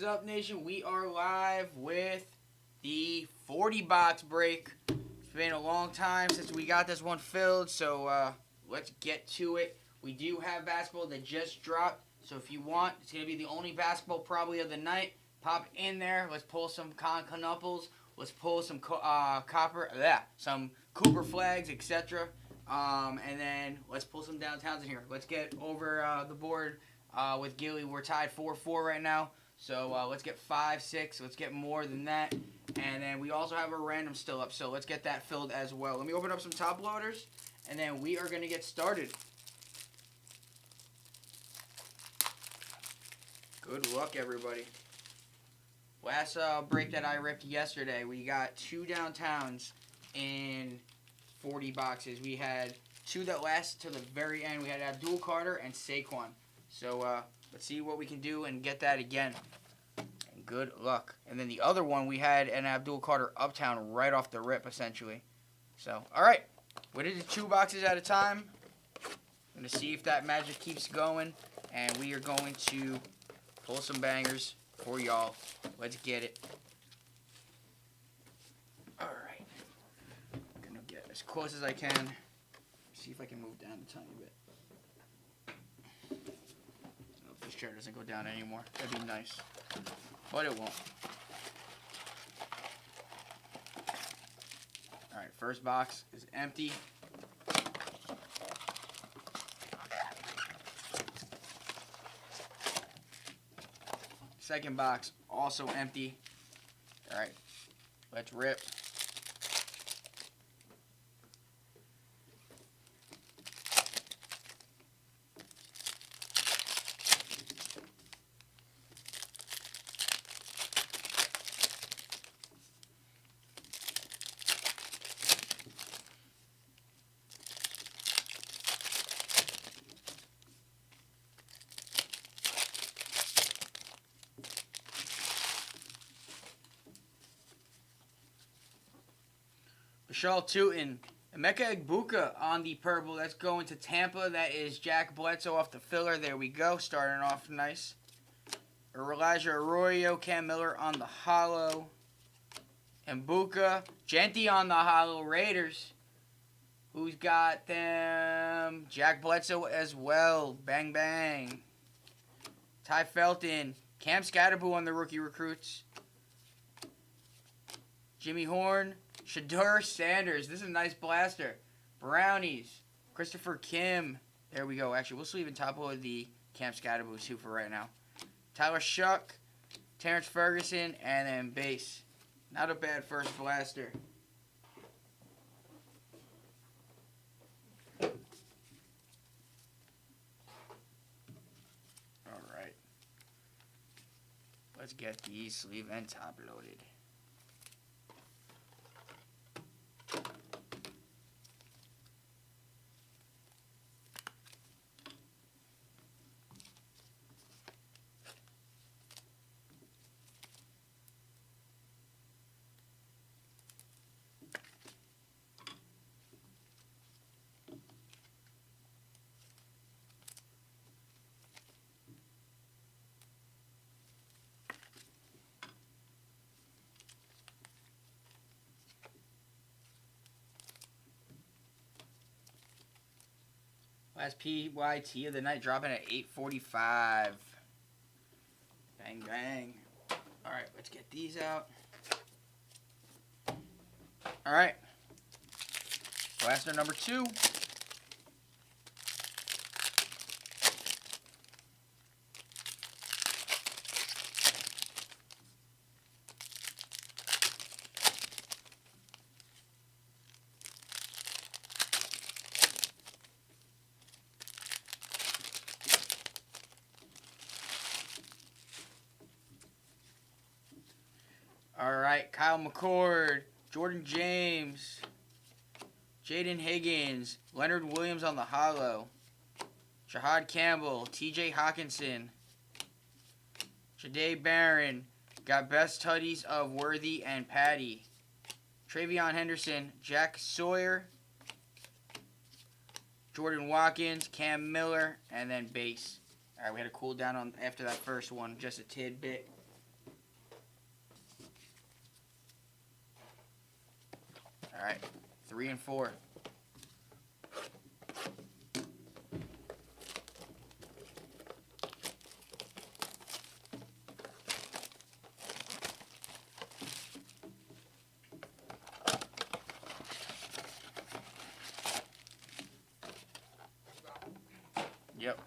is up, Nation? We are live with the 40 box break. It's been a long time since we got this one filled, so let's get to it. We do have basketball that just dropped, so if you want, it's going to be the only basketball probably of the night. Pop in there. Let's pull some Concanupples. Let's pull some some Cooper flags, etc. And then let's pull some downtowns in here. Let's get over the board with Gilly. We're tied 4-4 right now. So let's get 5, 6. Let's get more than that. And then we also have a random still up. So let's get that filled as well. Let me open up some top loaders. And then we are going to get started. Good luck, everybody. Last break that I ripped yesterday, we got 2 downtowns in 40 boxes. We had 2 that lasted to the very end. We had Abdul Carter and Saquon. So let's see what we can do and get that again. And good luck. And then the other one, we had an Abdul Carter Uptown right off the rip, essentially. So, all right. We did 2 boxes at a time. I'm going to see if that magic keeps going. And we are going to pull some bangers for y'all. Let's get it. All right. I'm going to get as close as I can. See if I can move down a tiny bit. This chair doesn't go down anymore. That'd be nice. But it won't. Alright, first box is empty. Second box, also empty. Alright, let's rip. Michelle Tootin, Emeka Egbuka on the purple. That's going to Tampa. That is Jack Bledsoe off the filler. There we go. Starting off nice. Elijah Arroyo, Cam Miller on the hollow. Egbuka, Genty on the hollow. Raiders. Who's got them? Jack Bledsoe as well. Bang, bang. Ty Felton, Cam Scatterboo on the rookie recruits. Jimmy Horn. Shadur Sanders. This is a nice blaster. Brownies. Christopher Kim. There we go. Actually, we'll sleeve in top of the Cam Scatterboo too for right now. Tyler Shuck. Terrence Ferguson. And then base. Not a bad first blaster. Alright. Let's get these sleeve and top loaded. Last PYT of the night, dropping at 8:45. Bang, bang. All right, let's get these out. All right. Blaster number 2. All right, Kyle McCord, Jordan James, Jaden Higgins, Leonard Williams on the hollow, Shahad Campbell, TJ Hawkinson, Jade Barron, got best tutties of Worthy and Patty, Travion Henderson, Jack Sawyer, Jordan Watkins, Cam Miller, and then base. All right, we had to cool down on after that first one, just a tidbit. right. 3 and 4. Yep.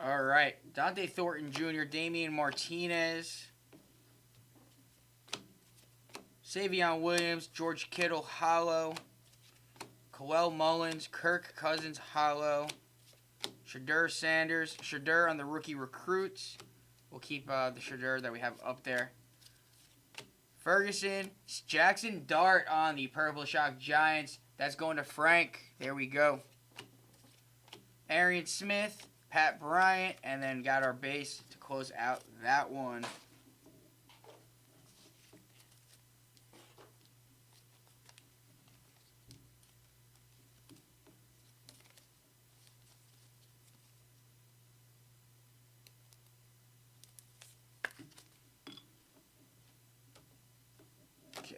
All right. Dante Thornton Jr., Damian Martinez, Savion Williams, George Kittle, hollow, Khalil Mullins, Kirk Cousins, hollow, Shadur Sanders, Shadur on the rookie recruits. We'll keep the Shadur that we have up there. Ferguson, Jackson Dart on the Purple Shock Giants. That's going to Frank. There we go. Arian Smith, Pat Bryant, and then got our base to close out that one. Okay.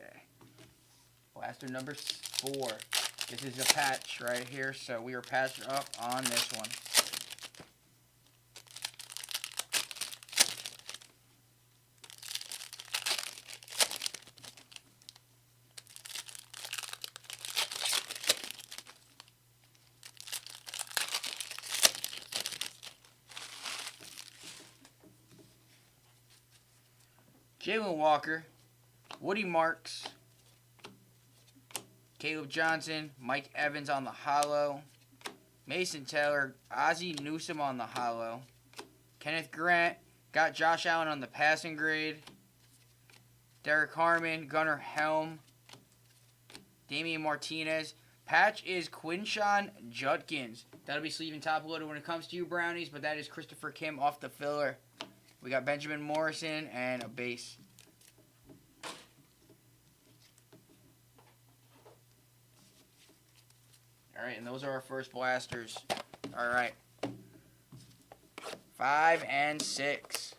Blaster number 4. This is a patch right here, so we are patched up on this one. Jalen Walker, Woody Marks, Caleb Johnson, Mike Evans on the hollow, Mason Taylor, Ozzie Newsome on the hollow, Kenneth Grant, got Josh Allen on the passing grade, Derek Harmon, Gunnar Helm, Damian Martinez. Patch is Quinshon Judkins. That'll be sleeve and top loaded when it comes to you, Brownies, but that is Christopher Kim off the filler. We got Benjamin Morrison and a base. All right, and those are our first blasters. All right. 5 and 6.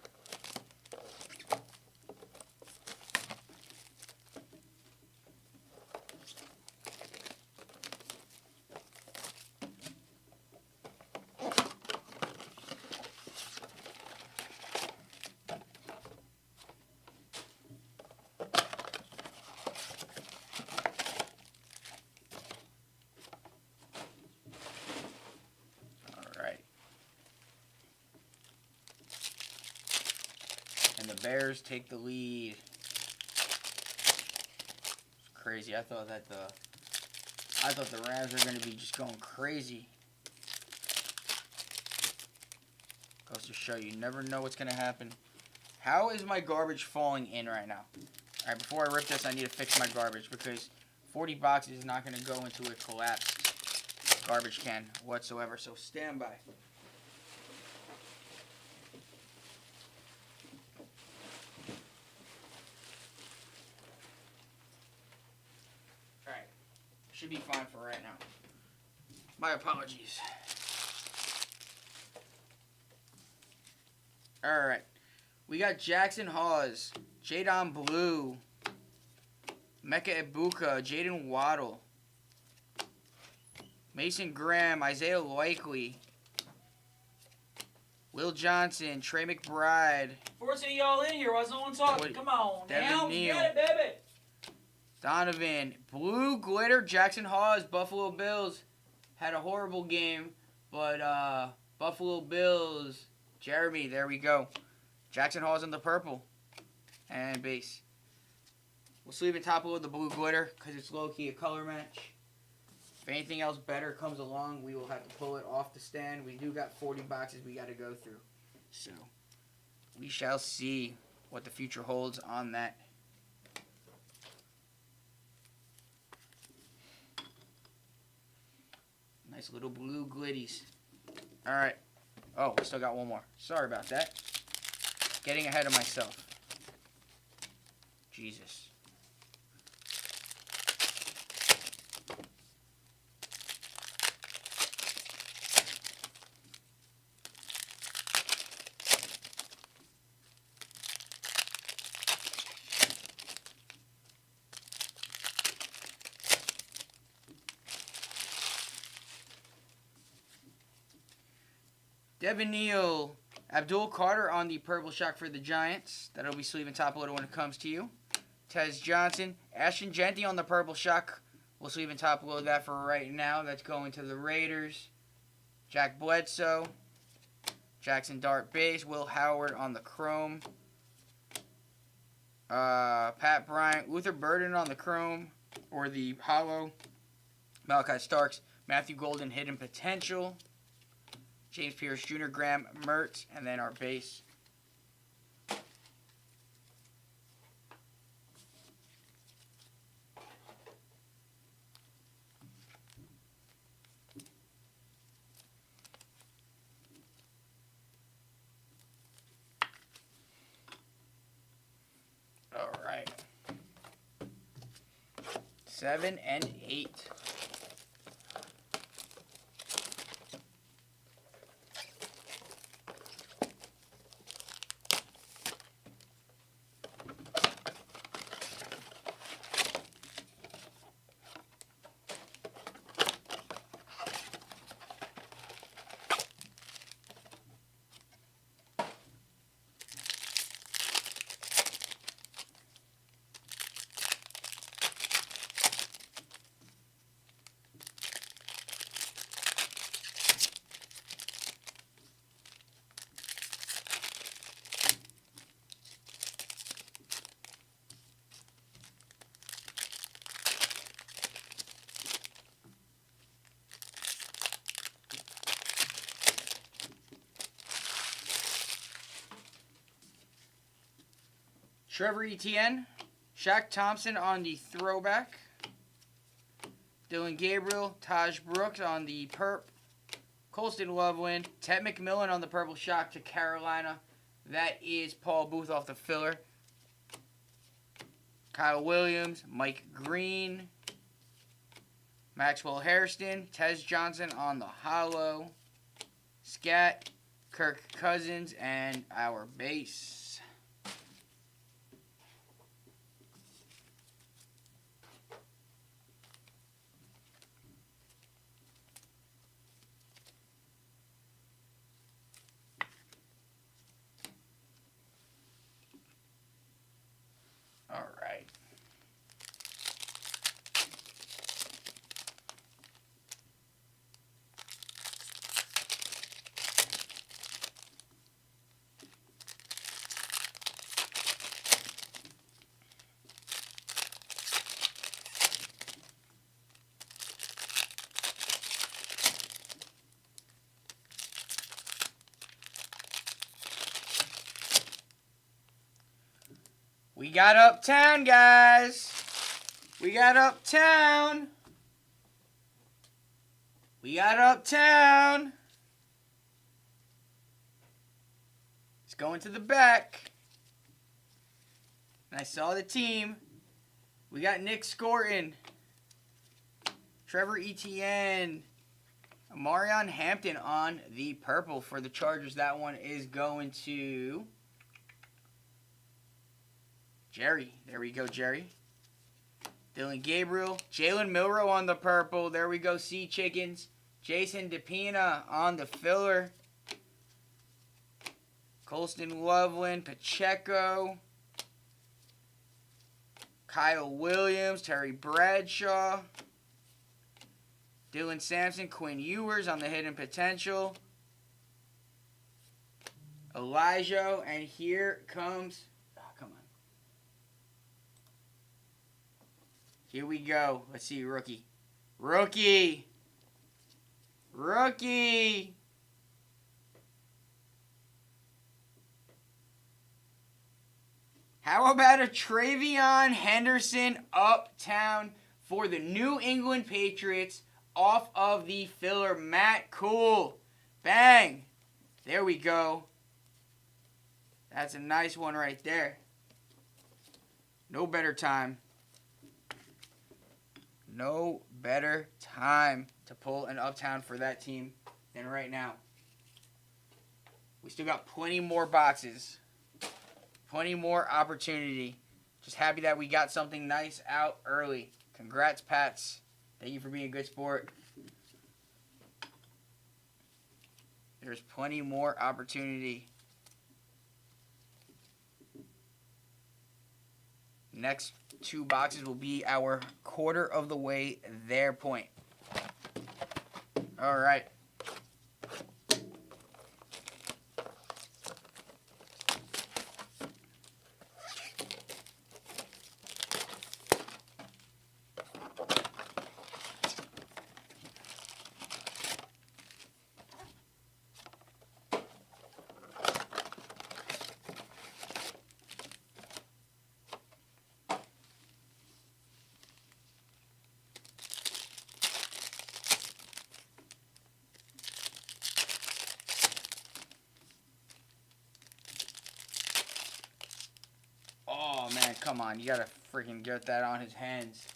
And the Bears take the lead. It's crazy. I thought the Rams were going to be just going crazy. Goes to show you never know what's going to happen. How is my garbage falling in right now? All right, before I rip this, I need to fix my garbage because 40 boxes is not going to go into a collapsed garbage can whatsoever. So stand by. Should be fine for right now. My apologies. Alright. We got Jackson Hawes, Jadon Blue, Mecca Ibuka, Jaden Waddle, Mason Graham, Isaiah Likely, Will Johnson, Trey McBride. Forcing y'all in here. Why is no one talking? Come on. Now, get it, baby. Donovan, Blue Glitter, Jackson Hawes, Buffalo Bills. Had a horrible game, but Buffalo Bills, Jeremy, there we go. Jackson Hawes on the purple and base. We'll sleeve and top load the Blue Glitter because it's low-key a color match. If anything else better comes along, we will have to pull it off the stand. We do got 40 boxes we got to go through. So we shall see what the future holds on that. Nice little blue glitties. All right. Oh, we still got one more. Sorry about that. Getting ahead of myself. Jesus. Devin Neal, Abdul Carter on the purple shock for the Giants. That'll be sleeve and top loader when it comes to you. Tez Johnson, Ashton Genty on the purple shock. We'll sleeve and top load that for right now. That's going to the Raiders. Jack Bledsoe, Jackson Dart base. Will Howard on the chrome. Pat Bryant, Luther Burden on the chrome or the hollow. Malachi Starks, Matthew Golden hidden potential. James Pierce Jr., Graham Mertz, and then our base. All right. 7 and 8. Trevor Etienne, Shaq Thompson on the throwback. Dylan Gabriel, Taj Brooks on the perp. Colston Loveland, Ted McMillan on the purple shock to Carolina. That is Paul Booth off the filler. Kyle Williams, Mike Green, Maxwell Hairston, Tez Johnson on the hollow. Scat, Kirk Cousins, and our base. All right. We got Uptown, guys. We got Uptown. We got Uptown. It's going to the back. And I saw the team. We got Nick Scorton, Trevor Etienne, Marion Hampton on the purple for the Chargers. That one is going to Jerry. There we go, Jerry. Dylan Gabriel. Jalen Milrow on the purple. There we go, Sea Chickens. Jason DePina on the filler. Colston Loveland. Pacheco. Kyle Williams. Terry Bradshaw. Dylan Sampson. Quinn Ewers on the hidden potential. Elijah. And here comes... Here we go. Let's see, rookie. Rookie! Rookie! How about a Travion Henderson Uptown for the New England Patriots off of the filler. Matt Cool. Bang. There we go. That's a nice one right there. No better time. No better time to pull an Uptown for that team than right now. We still got plenty more boxes. Plenty more opportunity. Just happy that we got something nice out early. Congrats, Pats. Thank you for being a good sport. There's plenty more opportunity. Next 2 boxes will be our quarter of the way there point. All right. Oh, man, come on. You got to freaking get that on his hands.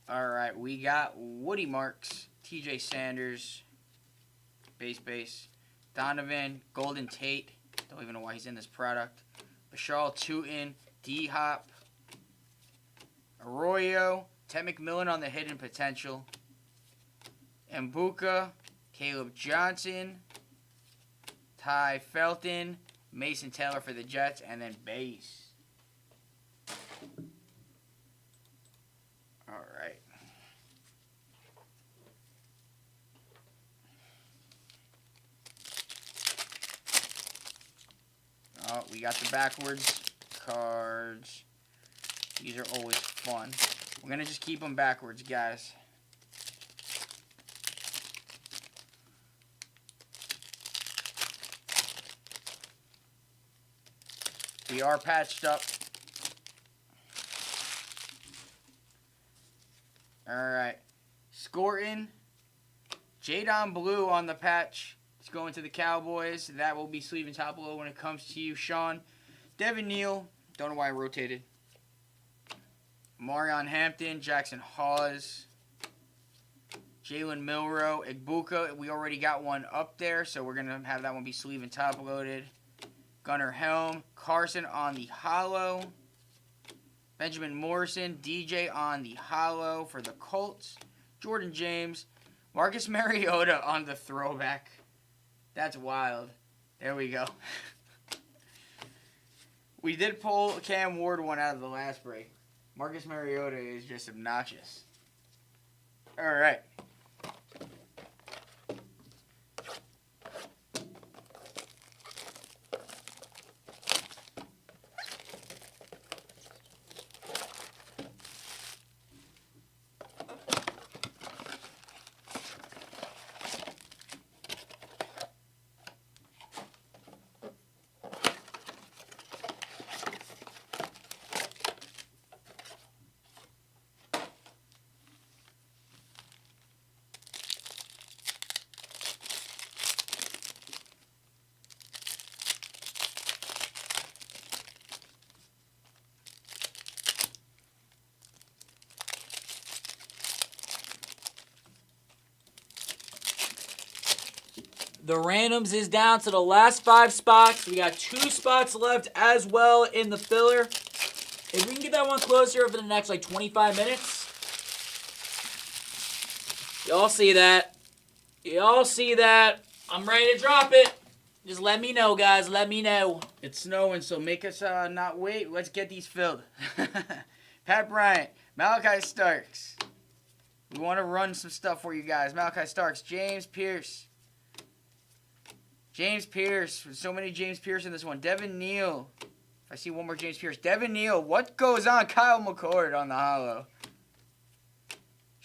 All right, we got Woody Marks, TJ Sanders, base, Donovan, Golden Tate. Don't even know why he's in this product. Bashal Tootin, D-Hop, Arroyo, Ted McMillan on the hidden potential, Mbuka, Caleb Johnson, Ty Felton, Mason Taylor for the Jets, and then base. All right. Oh, we got the backwards cards. These are always fun. We're going to just keep them backwards, guys. We are patched up. Alright. Scorton. Jadon Blue on the patch. It's going to the Cowboys. That will be sleeve and top below when it comes to you, Sean. Devin Neal. Don't know why I rotated. Marion Hampton. Jackson Hawes. Jalen Milroe. Igbuka. We already got one up there, so we're going to have that one be sleeve and top loaded. Gunnar Helm. Carson on the hollow. Benjamin Morrison. DJ on the hollow for the Colts. Jordan James. Marcus Mariota on the throwback. That's wild. There we go. We did pull Cam Ward one out of the last break. Marcus Mariota is just obnoxious. All right. The randoms is down to the last 5 spots. We got 2 spots left as well in the filler. If we can get that one closer over the next 25 minutes. Y'all see that. Y'all see that. I'm ready to drop it. Just let me know, guys. Let me know. It's snowing, so make us not wait. Let's get these filled. Pat Bryant, Malachi Starks. We want to run some stuff for you guys. Malachi Starks, James Pierce. James Pierce. There's so many James Pierce in this one. Devin Neal. If I see one more James Pierce. Devin Neal. What goes on? Kyle McCord on the hollow.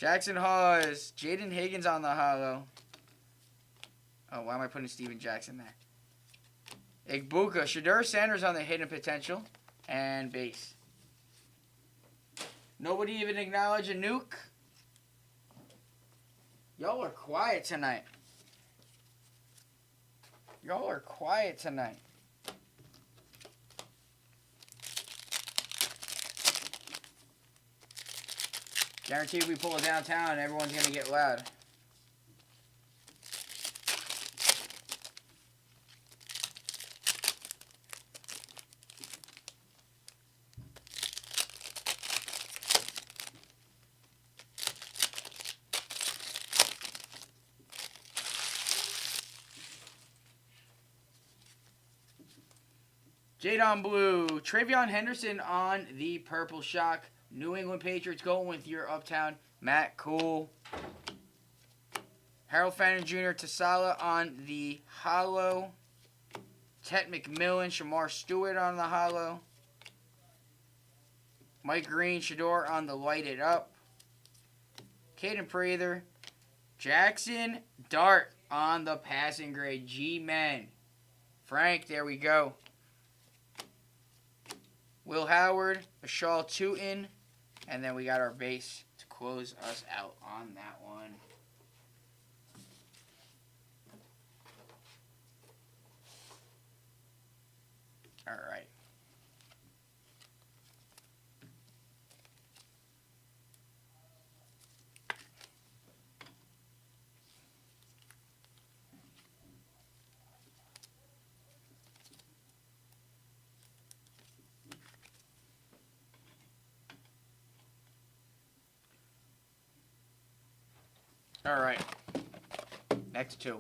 Jackson Hawes. Jaden Higgins on the hollow. Oh, why am I putting Steven Jackson there? Igbuka. Shedeur Sanders on the hidden potential. And base. Nobody even acknowledge a nuke? Y'all are quiet tonight. Y'all are quiet tonight. Guaranteed we pull it downtown, everyone's going to get loud. Jadon Blue, Travion Henderson on the Purple Shock. New England Patriots going with your Uptown, Matt Cool. Harold Fannin Jr. Tasala on the hollow. Tet McMillan, Shamar Stewart on the hollow. Mike Green, Shedeur on the light it up. Caden Prather. Jackson Dart on the passing grade. G-Men. Frank, there we go. Will Howard, Ashal Tootin, and then we got our base to close us out on that one. All right. All right. Next two.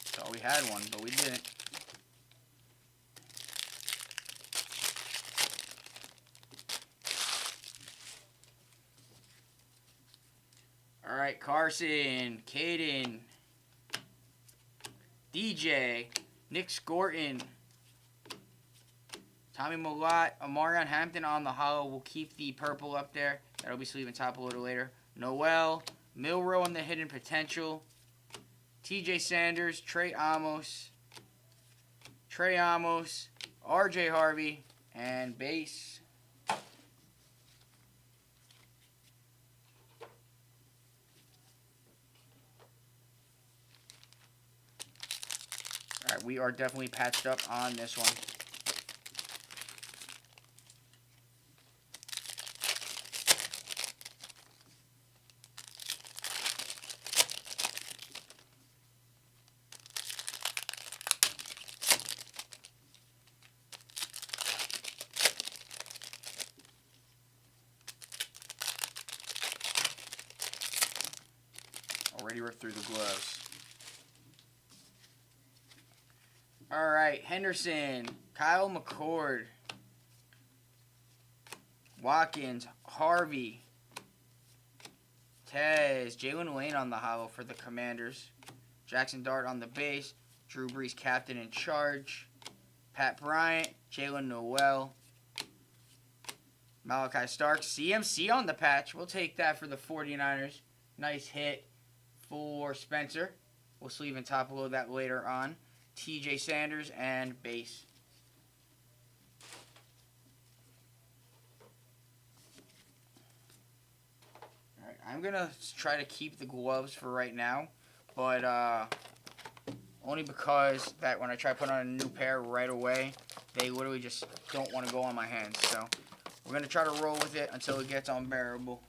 Thought we had one, but we didn't. All right, Carson, Caden, DJ, Nick Scorton, Tommy Millott, Amarion Hampton on the hollow. We'll keep the purple up there. That'll be sleeving top a little later. Noel, Milrow on the hidden potential. TJ Sanders, Trey Amos, RJ Harvey, and base. All right, we are definitely patched up on this one. Already ripped through the gloves. All right, Henderson, Kyle McCord, Watkins, Harvey, Tez, Jalen Lane on the hollow for the Commanders, Jackson Dart on the base, Drew Brees captain in charge, Pat Bryant, Jalen Noel, Malachi Stark, CMC on the patch. We'll take that for the 49ers. Nice hit for Spencer. We'll sleeve and top load that later on. TJ Sanders and base. All right, I'm going to try to keep the gloves for right now, but only because that when I try to put on a new pair right away, they literally just don't want to go on my hands. So we're going to try to roll with it until it gets unbearable.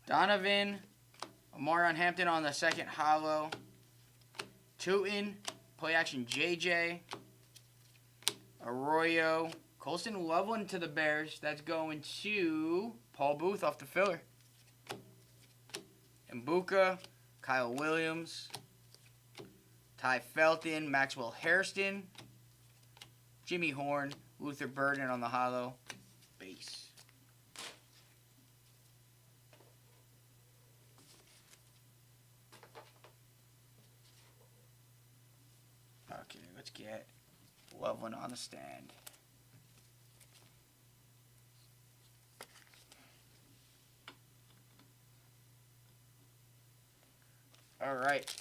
Donovan, Amarion Hampton on the second hollow. Tootin, play action JJ. Arroyo, Colston Loveland to the Bears. That's going to Paul Booth off the filler. Mbuka, Kyle Williams. Ty Felton, Maxwell Hairston. Jimmy Horn, Luther Burden on the hollow. Base. Okay, let's get Loveland on the stand. All right.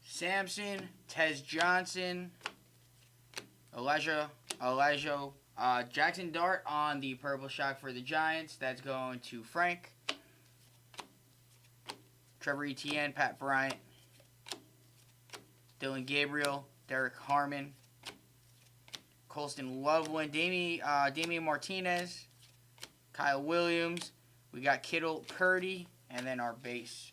Sampson, Tez Johnson, Elijah, Jackson Dart on the purple shock for the Giants. That's going to Frank. Trevor Etienne, Pat Bryant, Dylan Gabriel, Derek Harmon, Colston Loveland, Damian Martinez, Kyle Williams. We got Kittle, Purdy, and then our base.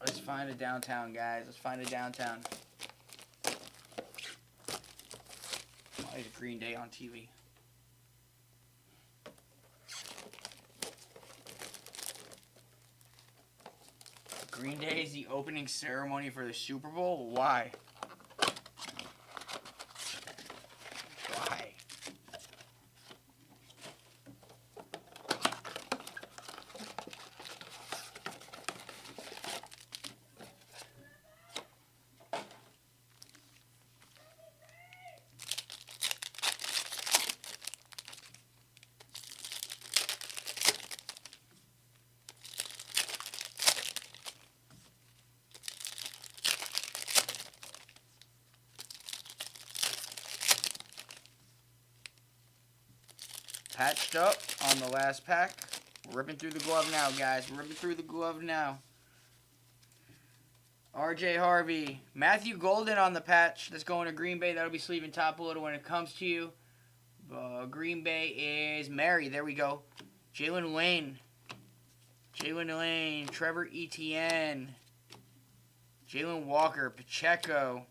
Let's find a downtown, guys. Let's find a downtown. Why is Green Day on TV? Green Day is the opening ceremony for the Super Bowl? Why? Why? Patched up on the last pack. We're ripping through the glove now, guys. We're ripping through the glove now. RJ Harvey. Matthew Golden on the patch. That's going to Green Bay. That'll be sleeving top loader when it comes to you. Green Bay is Mary. There we go. Jalen Lane. Trevor Etienne. Jalen Walker. Pacheco.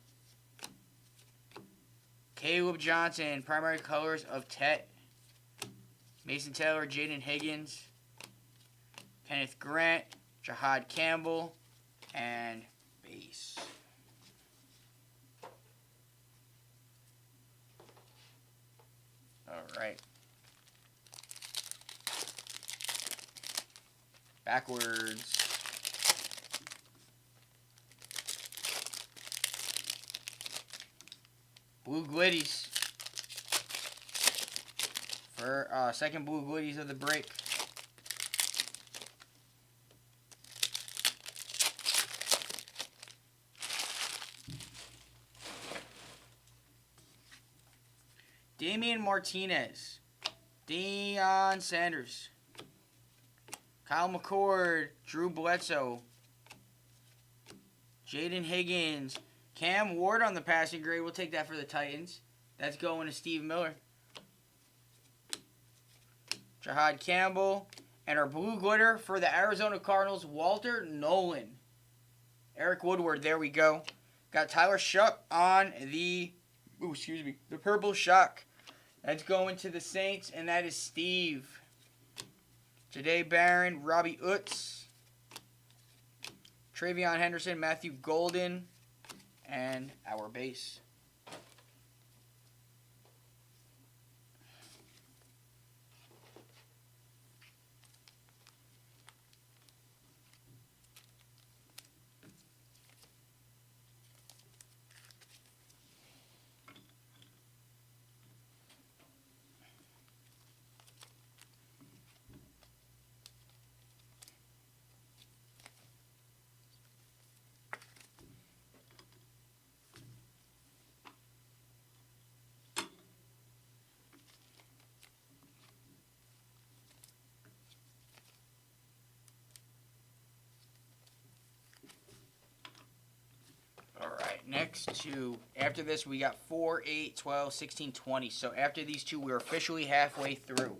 Caleb Johnson. Primary colors of Tet. Mason Taylor, Jaden Higgins, Kenneth Grant, Jahad Campbell, and base. All right. Backwards. Blue Glitties. For second Blue Glitties of the break. Damian Martinez. Deion Sanders. Kyle McCord. Drew Bledsoe. Jaden Higgins. Cam Ward on the passing grade. We'll take that for the Titans. That's going to Steve Miller. Jahad Campbell. And our blue glitter for the Arizona Cardinals, Walter Nolan. Eric Woodward, there we go. Got Tyler Shuck on the purple shock. That's going to the Saints, and that is Steve. Jahdae Barron, Robbie Utz. Travion Henderson, Matthew Golden, and our base. next two. After this, we got 4, 8, 12, 16, 20. So after these two, we're officially halfway through.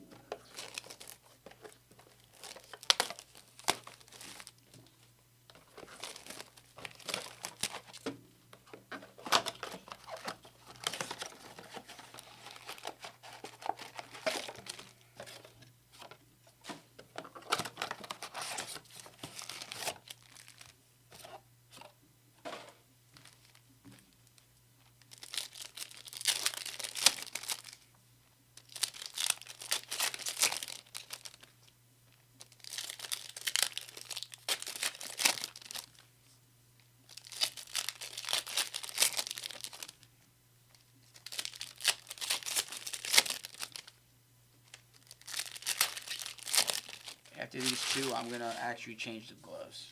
After these two, I'm going to actually change the gloves.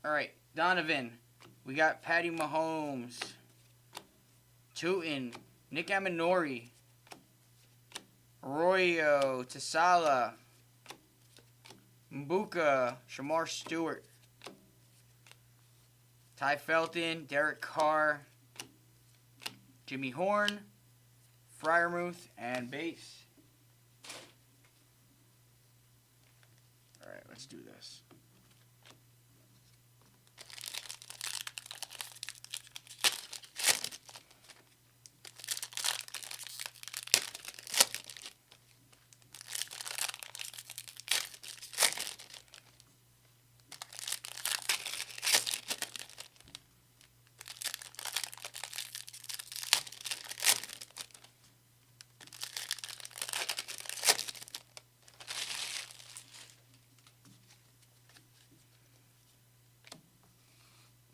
All right, Donovan. We got Patty Mahomes. Tootin. Nick Aminori. Arroyo. Tasala. Mbuka. Shamar Stewart. Ty Felton. Derek Carr. Jimmy Horn. Freiermuth. And base. Alright, let's do this.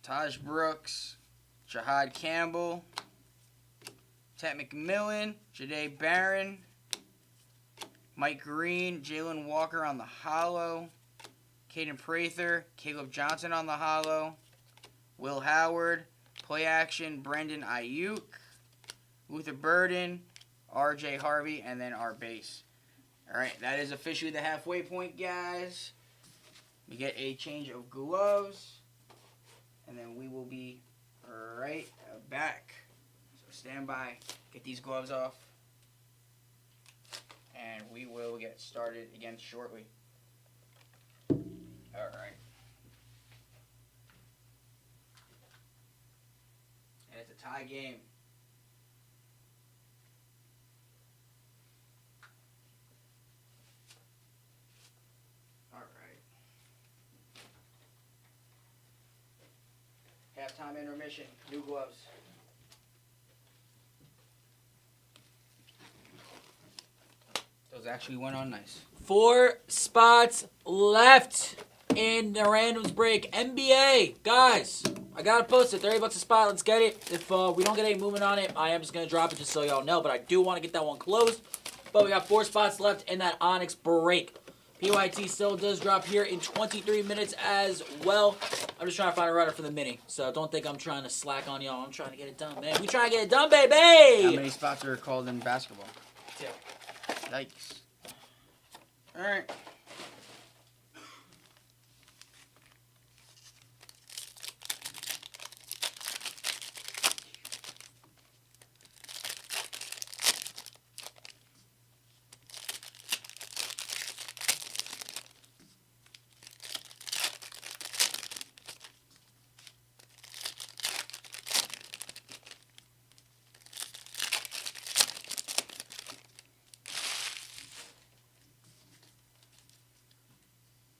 Taj Brooks, Jahad Campbell, Tat McMillan, Jahdae Barron, Mike Green, Jalen Walker on the hollow, Caden Prather, Caleb Johnson on the hollow, Will Howard, play action, Brendan Ayuk, Luther Burden, RJ Harvey, and then our base. Alright, that is officially the halfway point, guys. We get a change of gloves. And then we will be right back. So stand by, get these gloves off, and we will get started again shortly. Alright. And it's a tie game. Halftime intermission, new gloves. Those actually went on nice. 4 spots left in the randoms break. NBA, guys, I gotta post it. $30 a spot. Let's get it. If we don't get any movement on it, I am just gonna drop it just so y'all know. But I do want to get that one closed. But we got 4 spots left in that Onyx break. PYT still does drop here in 23 minutes as well. I'm just trying to find a runner for the mini. So don't think I'm trying to slack on y'all. I'm trying to get it done, man. We trying to get it done, baby! How many spots are called in basketball? 2. Yikes. Alright.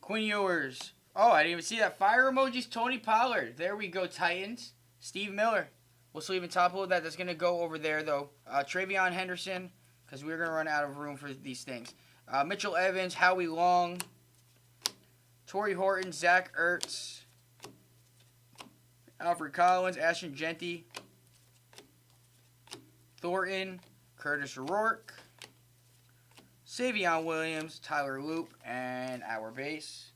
Quinn Ewers. Oh, I didn't even see that. Fire emojis, Tony Pollard. There we go, Titans. Steve Miller. We'll sleeve and top load that. That's going to go over there, though. Travion Henderson, because we're going to run out of room for these things. Mitchell Evans, Howie Long. Torrey Horton, Zach Ertz. Alfred Collins, Ashton Genty. Thornton, Curtis Rourke. Savion Williams, Tyler Loop, and our base.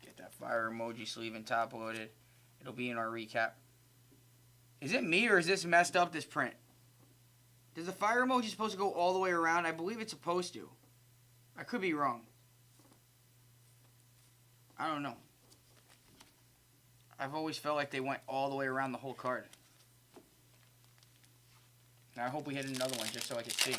Get that fire emoji sleeve and top loaded. It'll be in our recap. Is it me or is this messed up, this print? Does the fire emoji supposed to go all the way around? I believe it's supposed to. I could be wrong. I don't know. I've always felt like they went all the way around the whole card. Now I hope we hit another one just so I can see.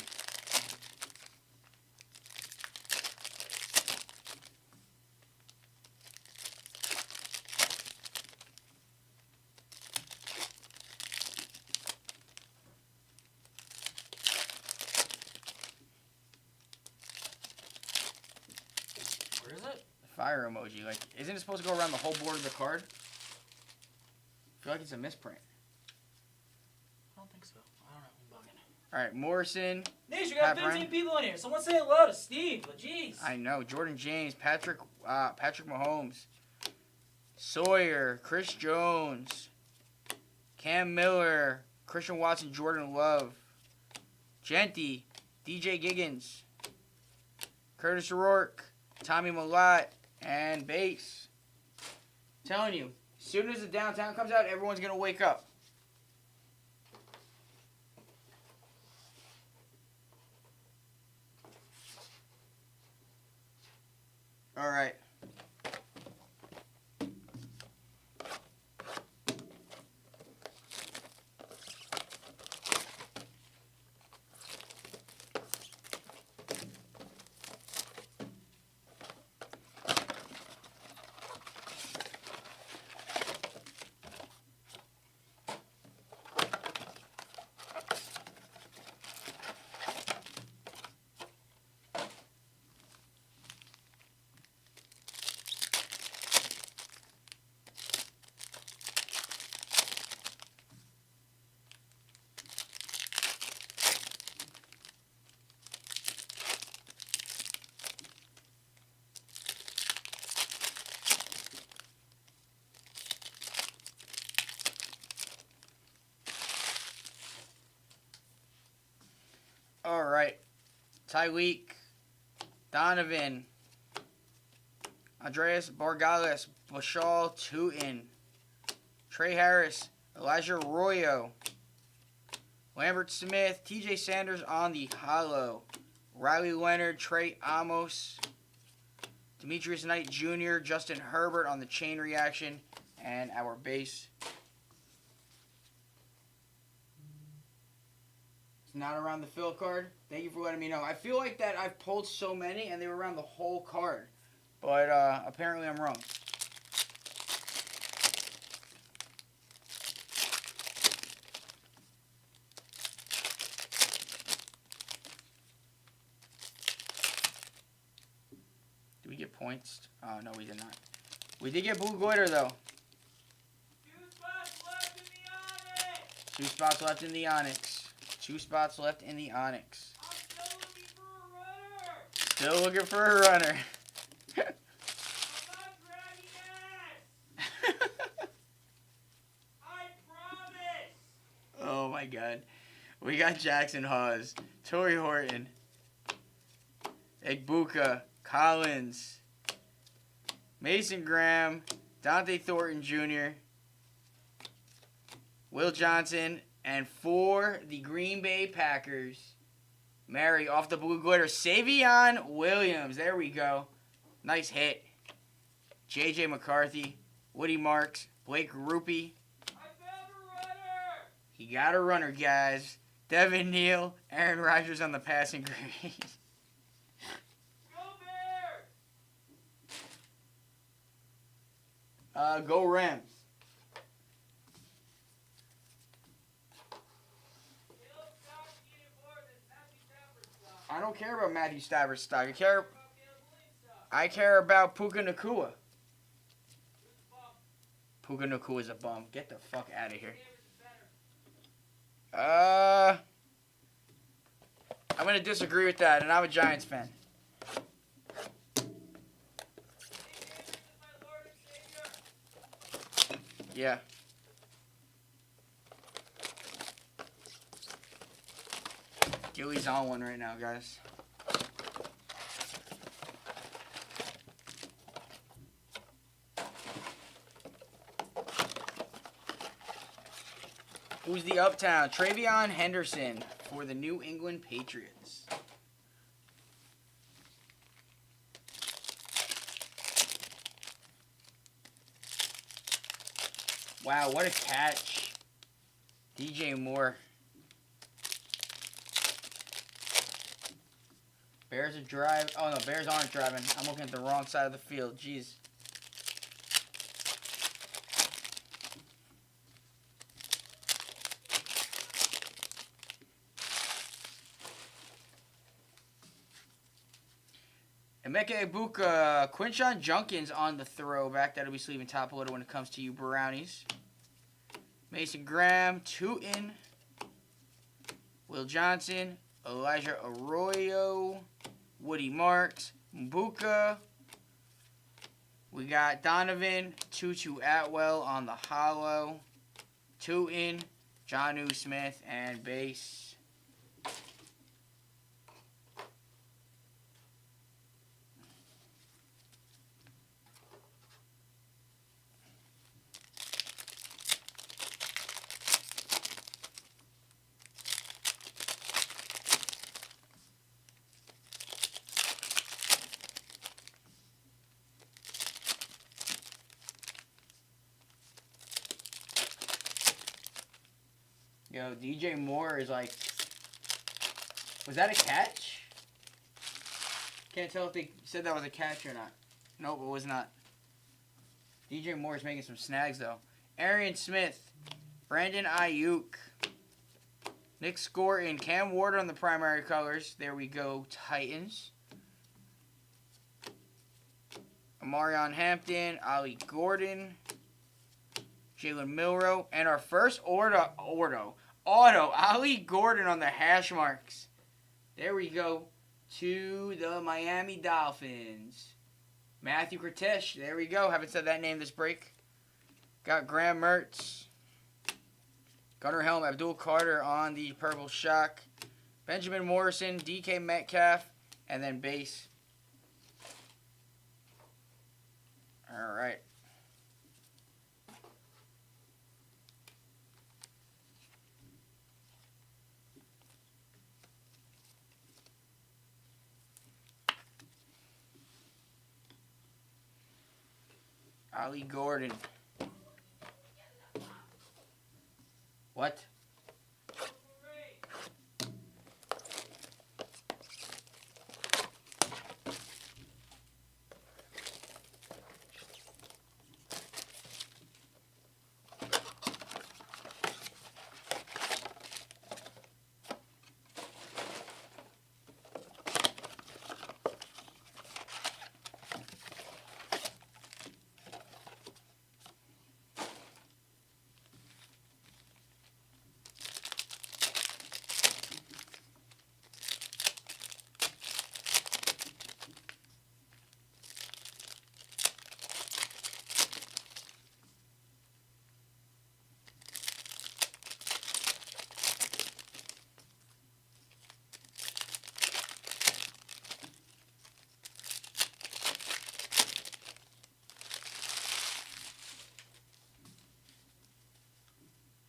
Where is it? Fire emoji. Like, isn't it supposed to go around the whole board of the card? I feel like it's a misprint. I don't think so. I don't know. I'm bugging. All right, Morrison. Nish, we got 15 people in here. Someone say hello to Steve. But jeez. I know. Jordan James, Patrick Mahomes, Sawyer, Chris Jones, Cam Miller, Christian Watson, Jordan Love, Genty, DJ Giggins, Curtis O'Rourke, Tommy Millott, and Base. Telling you, as soon as the downtown comes out, everyone's going to wake up. All right. All right. Tyreek, Donovan, Andreas Borgales, Bashal Tootin, Trey Harris, Elijah Arroyo, Lambert Smith, TJ Sanders on the hollow, Riley Leonard, Trey Amos, Demetrius Knight Jr., Justin Herbert on the chain reaction, and our base. It's not around the fill card. Thank you for letting me know. I feel like that I've pulled so many and they were around the whole card. But apparently I'm wrong. Did we get points? Oh, no, we did not. We did get blue glitter, though. 2 spots left in the Onyx. 2 spots left in the Onyx. Still looking for a runner. Oh my God. We got Jackson Hawes, Torrey Horton, Egbuka, Collins, Mason Graham, Dante Thornton Jr., Will Johnson, and for the Green Bay Packers, Mary off the blue glitter, Savion Williams. There we go. Nice hit. J.J. McCarthy, Woody Marks, Blake Rupe. I found a runner. He got a runner, guys. Devin Neal, Aaron Rodgers on the passing grade. Go Bears. Go Rams. I don't care about Matthew Stafford's stock. I care about Puka Nacua. Puka Nacua is a bum. Get the fuck out of here. I'm going to disagree with that, and I'm a Giants fan. Yeah. Gilly's on one right now, guys. Who's the uptown? Travion Henderson for the New England Patriots. Wow, what a catch. DJ Moore. Bears are driving. Oh, no, Bears aren't driving. I'm looking at the wrong side of the field. Jeez. Emeka Ibuka, Quinshon Junkins on the throwback. That'll be sleeving top loader when it comes to you Brownies. Mason Graham, 2 in. Will Johnson, Elijah Arroyo, Woody Marks, Mbuka. We got Donovan, Tutu Atwell on the hollow. 2 in, Jonnu Smith, and base. Yo, DJ Moore is like... Was that a catch? Can't tell if they said that was a catch or not. Nope, it was not. DJ Moore is making some snags, though. Arian Smith, Brandon Ayuk, Nick Scorton, Cam Ward on the primary colors. There we go, Titans. Amarion Hampton, Ollie Gordon, Jalen Milroe, and our first auto, Ollie Gordon on the hash marks. There we go, to the Miami Dolphins. Matthew Kritesh, there we go. Haven't said that name this break. Got Graham Mertz, Gunnar Helm, Abdul Carter on the purple shock. Benjamin Morrison, DK Metcalf, and then base. All right. Ollie Gordon. What?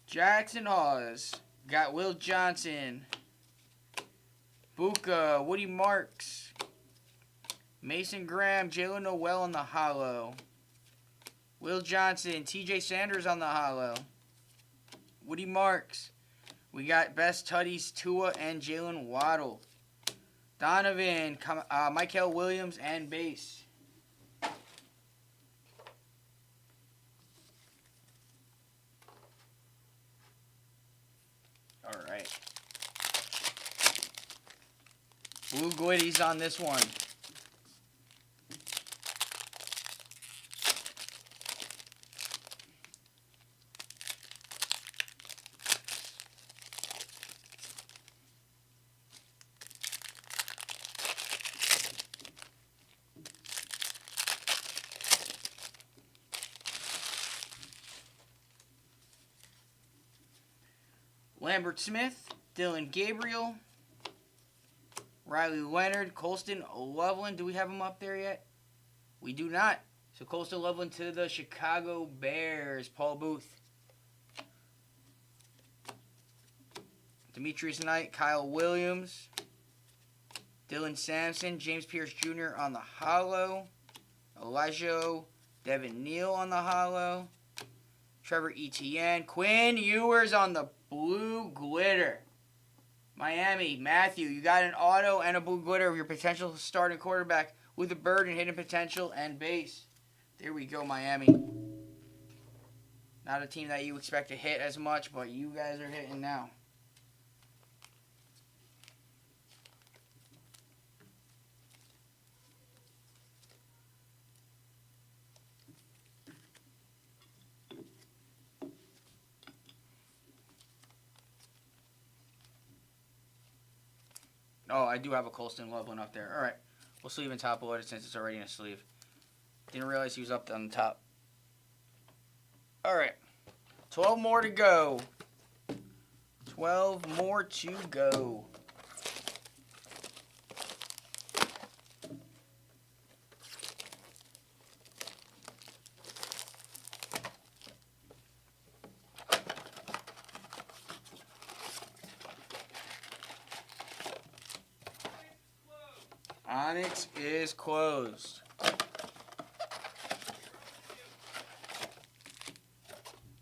Jackson Hawes. Got Will Johnson. Buka. Woody Marks. Mason Graham. Jalen Noel on the hollow. Will Johnson. TJ Sanders on the hollow. Woody Marks. We got Best Tutties, Tua, and Jalen Waddle. Donovan. Michael Williams, and base. All right. Blue Goodies on this one. Lambert Smith, Dylan Gabriel, Riley Leonard, Colston Loveland. Do we have him up there yet? We do not. So Colston Loveland to the Chicago Bears. Paul Booth. Demetrius Knight, Kyle Williams, Dylan Sampson, James Pierce Jr. on the hollow, Elijah Devin Neal on the hollow, Trevor Etienne. Quinn Ewers on the blue glitter. Miami, Matthew, you got an auto and a blue glitter of your potential starting quarterback with a bird and hidden potential and base. There we go, Miami. Not a team that you expect to hit as much, but you guys are hitting now. Oh, I do have a Colston Loveland up there. All right. We'll sleeve and top load it since it's already in a sleeve. Didn't realize he was up on the top. All right. 12 more to go. 12 more to go. Onyx is closed.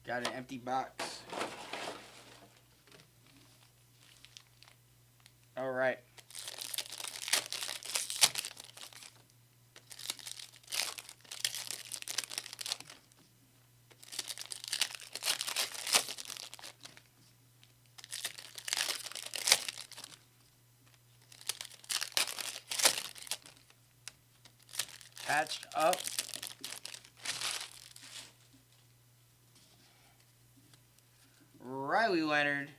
Got an empty box. All right. Patched up. Riley Leonard.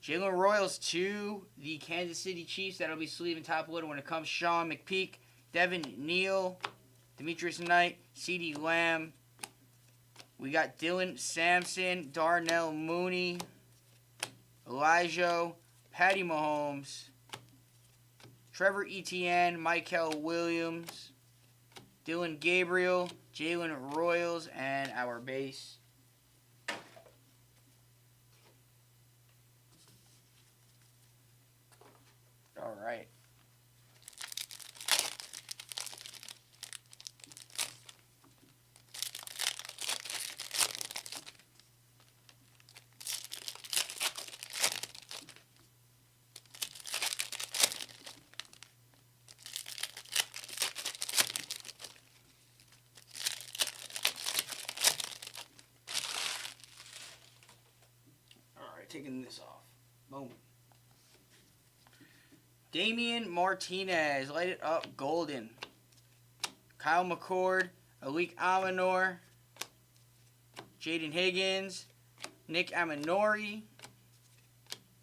Jalen Royals to the Kansas City Chiefs. That'll be sleeve and top loaded when it comes. Sean McPeak. Devin Neal. Demetrius Knight. CeeDee Lamb. We got Dylan Sampson. Darnell Mooney. Elijah. Patty Mahomes. Trevor Etienne. Michael Williams. Dylan Gabriel, Jalen Royals, and our base. All right. Taking this off. Boom. Damian Martinez. Light it up. Golden. Kyle McCord. Alik Amanor. Jaden Higgins. Nick Amanori.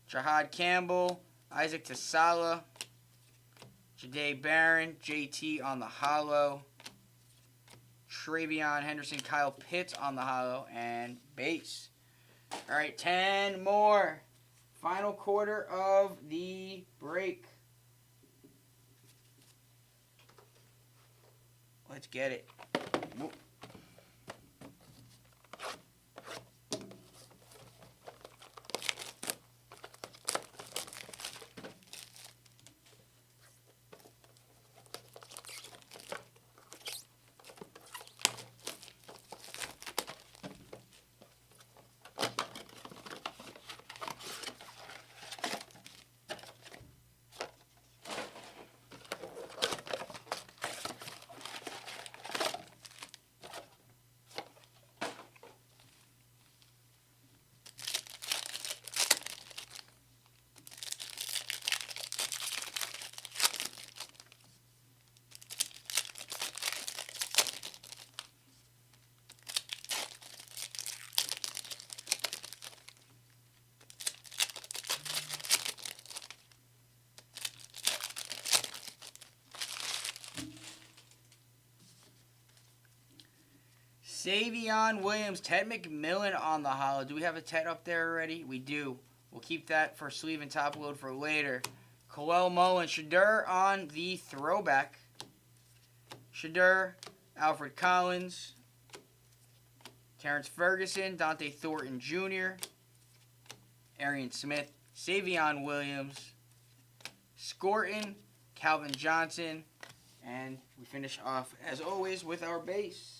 Jahad Campbell. Isaac Tasala. Jade Barron. JT on the hollow. Travion Henderson. Kyle Pitts on the hollow. And base. All right, 10 more. Final quarter of the break. Let's get it. Whoop. Savion Williams, Ted McMillan on the hollow. Do we have a Ted up there already? We do. We'll keep that for sleeve and top load for later. Coel Mullen, Shadur on the throwback. Shadur, Alfred Collins, Terrence Ferguson, Dante Thornton Jr., Arian Smith, Savion Williams, Scorton, Calvin Johnson, and we finish off, as always, with our base.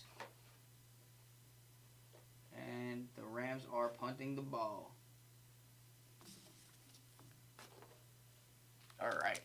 And the drafting the ball. All right.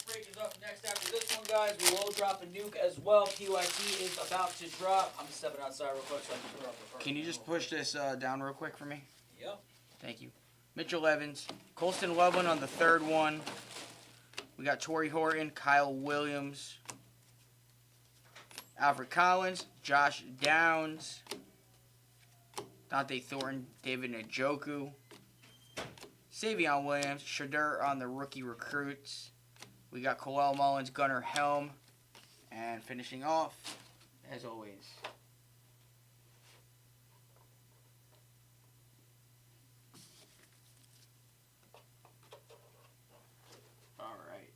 Break is up next after this one, guys. We will drop a nuke as well. PYT is about to drop. I'm stepping outside real quick so I can put up the first. Can you just push this down real quick for me? Yep. Thank you. Mitchell Evans, Colston Loveland on the third one. We got Torrey Horton, Kyle Williams, Alfred Collins, Josh Downs, Dante Thornton, David Njoku, Savion Williams, Shadur on the rookie recruits. We got Coel Mullins, Gunnar Helm, and finishing off, as always, all right.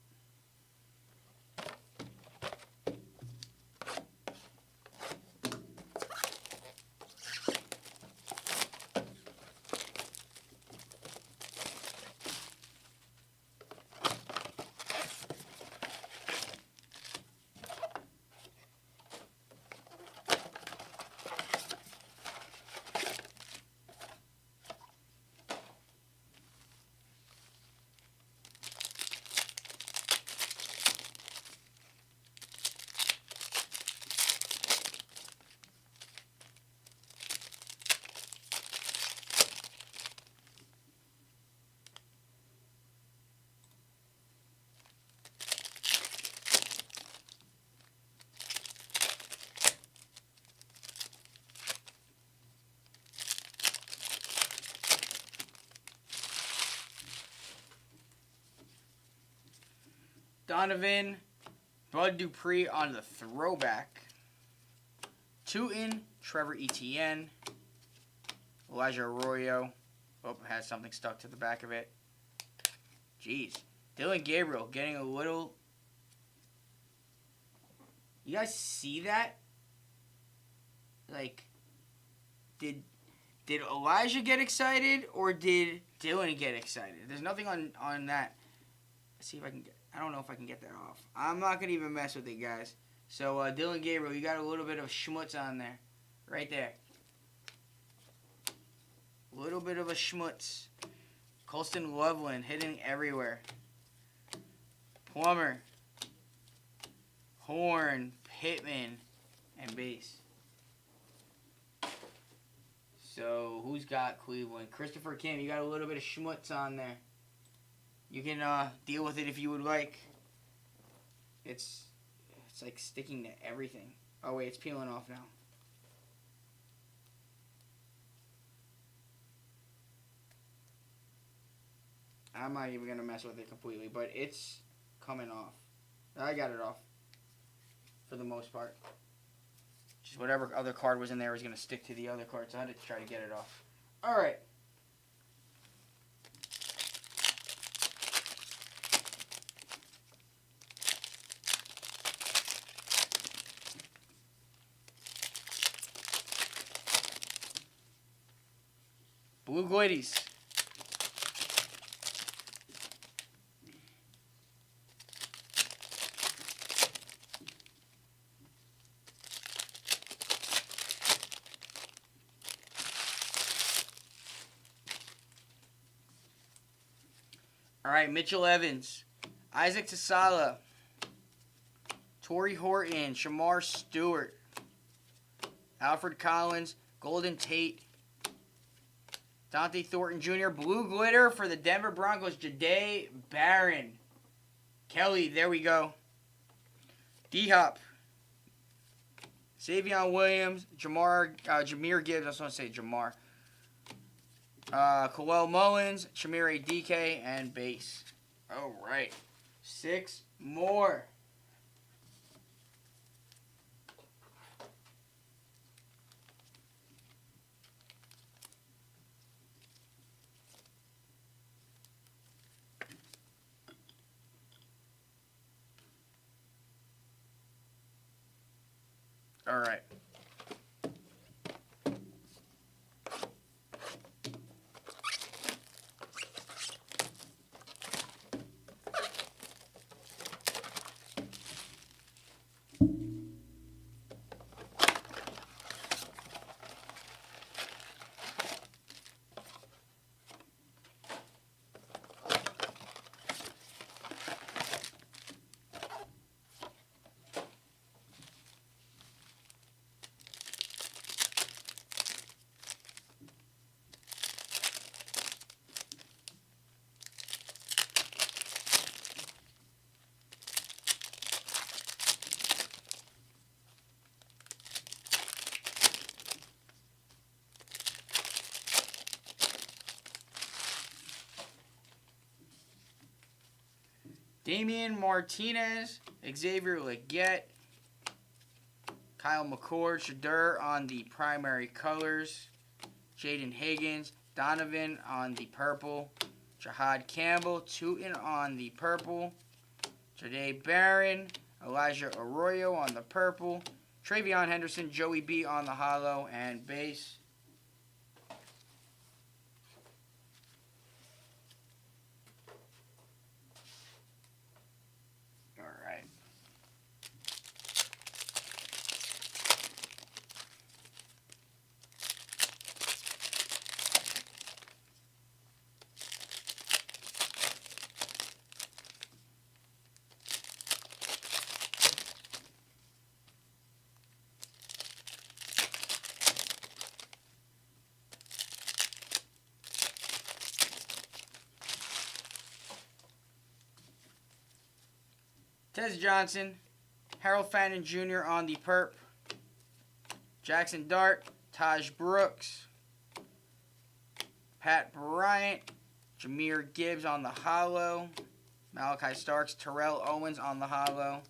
Donovan, Bud Dupree on the throwback. Tootin, Trevor Etienne, Elijah Arroyo. Oh, has something stuck to the back of it. Jeez. Dylan Gabriel getting a little... You guys see that? Like, did Elijah get excited or did Dylan get excited? There's nothing on that. Let's see if I can get... I don't know if I can get that off. I'm not going to even mess with it, guys. So, Dylan Gabriel, you got a little bit of schmutz on there. Right there. A little bit of a schmutz. Colston Loveland hitting everywhere. Plummer. Horn. Pittman. And base. So, who's got Cleveland? Christopher Kim, you got a little bit of schmutz on there. You can deal with it if you would like. It's like sticking to everything. Oh wait, it's peeling off now. I'm not even gonna mess with it completely, but it's coming off. I got it off for the most part. Just whatever other card was in there was gonna stick to the other card, so I had to try to get it off. All right. Blue Goities. All right, Mitchell Evans, Isaac Tasala, Torrey Horton, Shamar Stewart, Alfred Collins, Golden Tate, Dante Thornton Jr., Blue Glitter for the Denver Broncos, Jahdae Barron. Kelly, there we go. D-Hop. Savion Williams, Jameer Gibbs, I was going to say Jamar. Coel Mullins, Shamir DK, and base. All right. 6 more. All right. Damian Martinez, Xavier Legette, Kyle McCord, Shadur on the primary colors, Jaden Higgins, Donovan on the purple, Jahad Campbell, Tootin on the purple, Jade Barron, Elijah Arroyo on the purple, Travion Henderson, Joey B on the holo, and base. All right. Tez Johnson, Harold Fannin Jr. on the perp, Jackson Dart, Taj Brooks, Pat Bryant, Jahmyr Gibbs on the holo, Malachi Starks, Terrell Owens on the holo.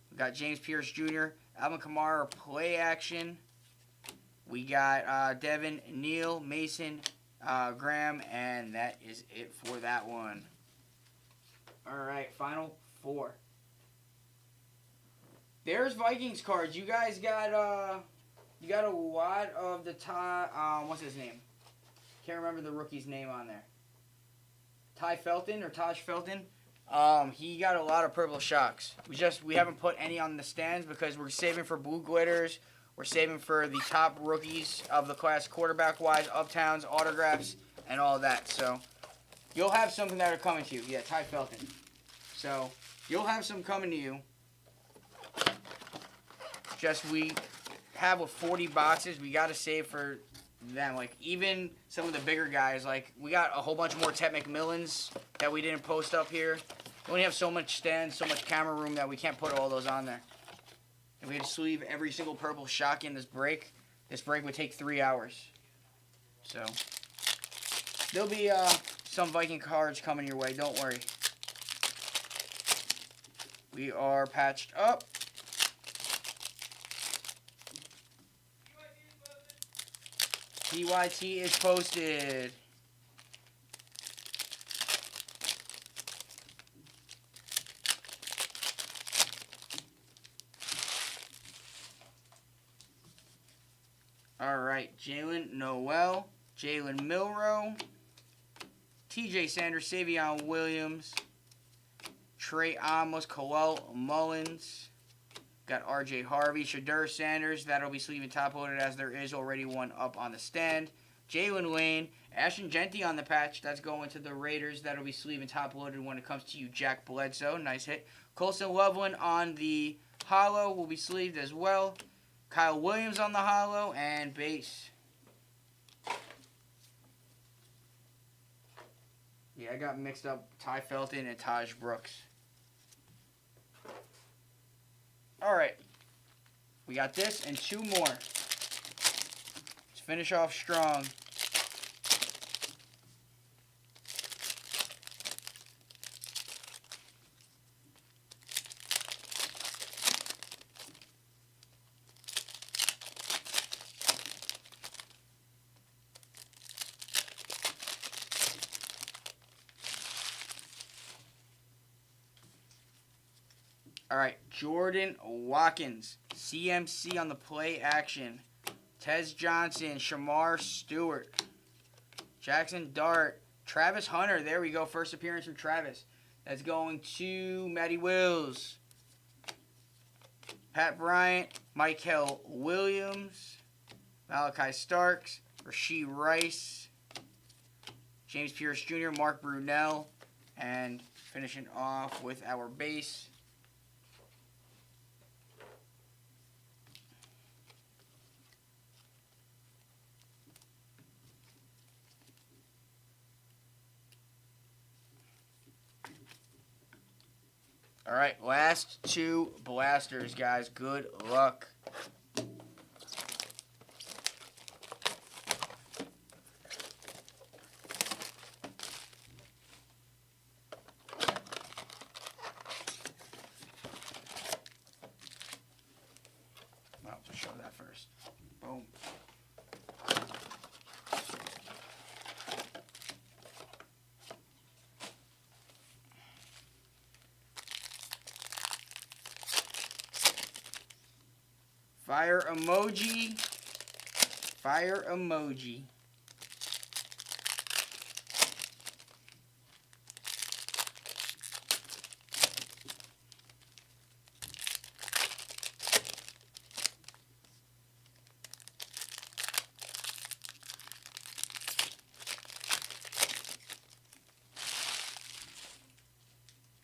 We got James Pierce Jr., Alvin Kamara play action. We got Devin Neal, Mason Graham, and that is it for that one. All right, final four. There's Vikings cards. You guys got a lot of the Ty. What's his name? Can't remember the rookie's name on there. Taj Felton. He got a lot of purple shocks. We haven't put any on the stands because we're saving for blue glitters. We're saving for the top rookies of the class, quarterback wise, uptowns, autographs, and all that. So you'll have something that are coming to you. Yeah, Taj Felton. So you'll have some coming to you. Just we have with 40 boxes, we got to save for them. Like even some of the bigger guys, like we got a whole bunch more Ted McMillans that we didn't post up here. We only have so much stands, so much camera room that we can't put all those on there. If we had to sleeve every single purple shock in this break would take 3 hours. So there'll be some Viking cards coming your way. Don't worry. We are patched up. TYT is posted. All right, Jalen Noel, Jalen Milrow, TJ Sanders, Savion Williams, Trey Amos, Khalil Mullins. Got RJ Harvey, Shadur Sanders. That'll be sleeve and top loaded as there is already one up on the stand. Jalen Lane, Ashton Genty on the patch. That's going to the Raiders. That'll be sleeve and top loaded when it comes to you, Jack Bledsoe. Nice hit. Colson Loveland on the holo will be sleeved as well. Kyle Williams on the holo and base. Yeah, I got mixed up Ty Felton and Taj Brooks. All right, we got this and two more. Let's finish off strong. All right, Jordan Watkins, CMC on the play action. Tez Johnson, Shamar Stewart, Jackson Dart, Travis Hunter. There we go, first appearance from Travis. That's going to Matty Wills. Pat Bryant, Michael Williams, Malachi Starks, Rashee Rice, James Pierce Jr., Mark Brunell, and finishing off with our base. All right, last two blasters, guys. Good luck. I'll just show that first. Boom. Fire emoji. Fire emoji.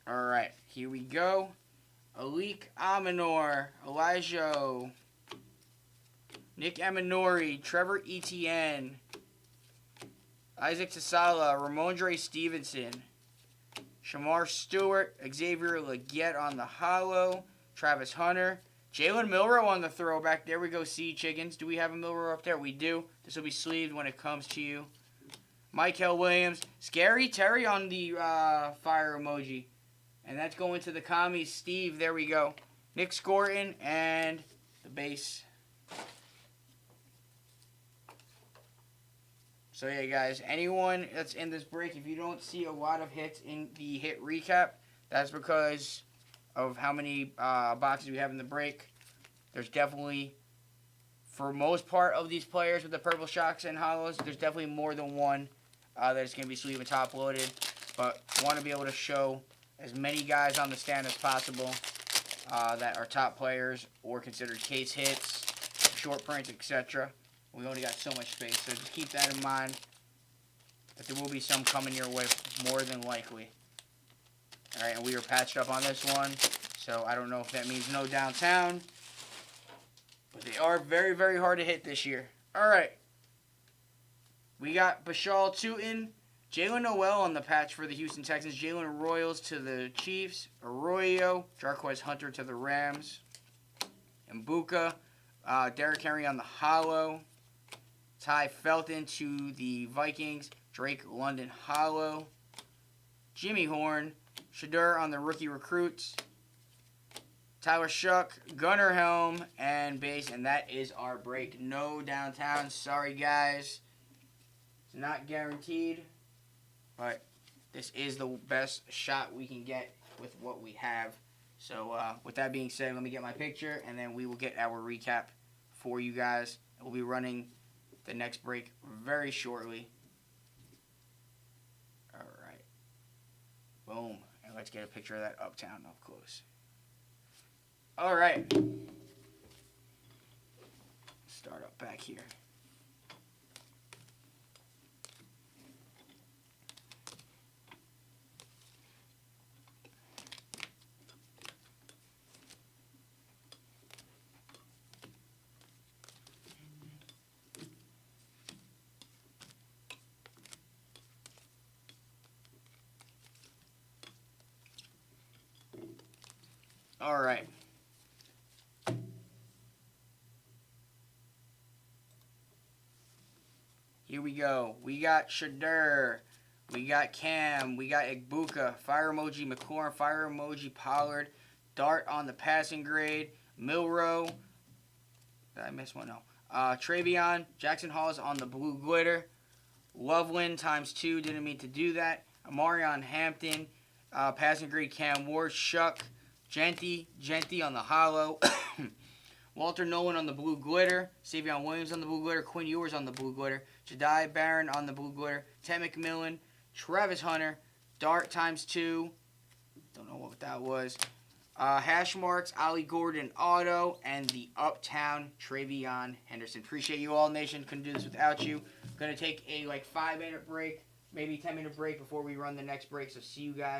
Alright, here we go. Alik Aminor, Elijah, Nick Eminori, Trevor Etienne, Isaac Tasala, Ramondre Stevenson, Shamar Stewart, Xavier Leggett on the hollow, Travis Hunter, Jalen Milroe on the throwback. There we go, Sea Chickens. Do we have a Milroe up there? We do. This will be sleeved when it comes to you. Michael Williams, Scary Terry on the fire emoji. And that's going to the commies. Steve, there we go. Nick Scorton and the base. So yeah, guys, anyone that's in this break, if you don't see a lot of hits in the hit recap, that's because of how many boxes we have in the break. There's definitely, for most part of these players with the purple shocks and hollows, there's definitely more than one that's going to be sleeve and top loaded. But want to be able to show as many guys on the stand as possible that are top players or considered case hits, short prints, etc. We only got so much space, so just keep that in mind. But there will be some coming your way, more than likely. Alright, and we are patched up on this one, so I don't know if that means no downtown. But they are very, very hard to hit this year. Alright. We got Bashal Tootin, Jalen Noel on the patch for the Houston Texans, Jalen Royals to the Chiefs, Arroyo, Jarquez Hunter to the Rams, Mbuka, Derrick Henry on the hollow, Ty Felton to the Vikings, Drake London hollow, Jimmy Horn, Shadur on the rookie recruits, Tyler Shuck, Gunnar Helm, and base, and that is our break. No downtown. Sorry, guys. It's not guaranteed, but this is the best shot we can get with what we have. So, with that being said, let me get my picture, and then we will get our recap for you guys. We'll be running the next break very shortly. All right. Boom. And let's get a picture of that Uptown up close. All right. Start up back here. All right. Here we go. We got Shadur. We got Cam. We got Igbuka. Fire emoji McLaurin. Fire emoji Pollard. Dart on the passing grade. Milroe. Did I miss one? No. Travion. Jackson Hall is on the blue glitter. Loveland ×2. Didn't mean to do that. Amarion Hampton. Passing grade Cam Ward. Shuck. Genty on the hollow. Walter Nolan on the blue glitter. Savion Williams on the blue glitter. Quinn Ewers on the blue glitter. Jedi Barron on the blue glitter. Ted McMillan. Travis Hunter. Dart ×2. Don't know what that was. Hash marks. Ollie Gordon auto. And the Uptown Travion Henderson. Appreciate you all, nation. Couldn't do this without you. Gonna take a 5-minute break. Maybe 10-minute break before we run the next break. So see you guys.